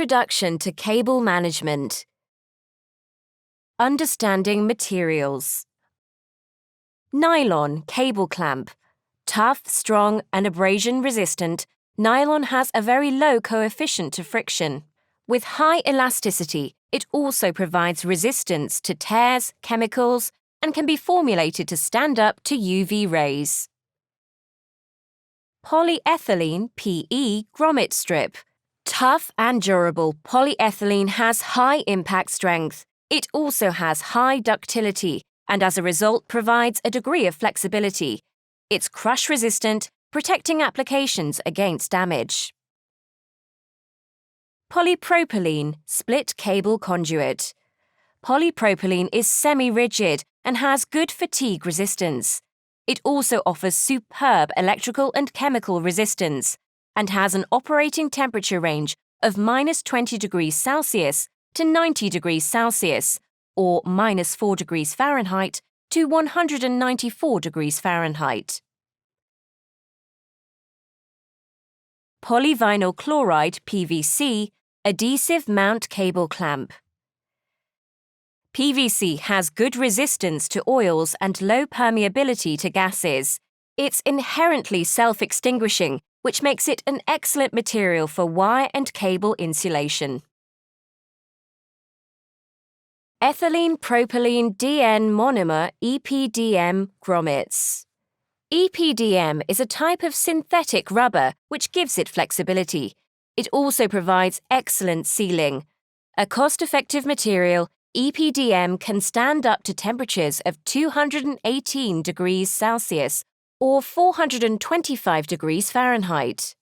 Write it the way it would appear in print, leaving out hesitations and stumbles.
Introduction to Cable Management. Understanding materials. Nylon cable clamp. Tough, strong, and abrasion-resistant, nylon has a very low coefficient to friction. With high elasticity, it also provides resistance to tears, chemicals, and can be formulated to stand up to UV rays. Polyethylene PE grommet strip. Tough and durable, polyethylene has high impact strength. It also has high ductility and as a result provides a degree of flexibility. It's crush resistant, protecting applications against damage. Polypropylene split cable conduit. Polypropylene is semi-rigid and has good fatigue resistance. It also offers superb electrical and chemical resistance and has an operating temperature range of -20 degrees Celsius to 90 degrees Celsius or -4 degrees Fahrenheit to 194 degrees Fahrenheit. Polyvinyl chloride PVC adhesive mount cable clamp. PVC has good resistance to oils and low permeability to gases. It's inherently self-extinguishing, which makes it an excellent material for wire and cable insulation. Ethylene propylene DN monomer EPDM grommets. EPDM is a type of synthetic rubber which gives it flexibility. It also provides excellent sealing. A cost-effective material, EPDM can stand up to temperatures of 218 degrees Celsius or 425 degrees Fahrenheit.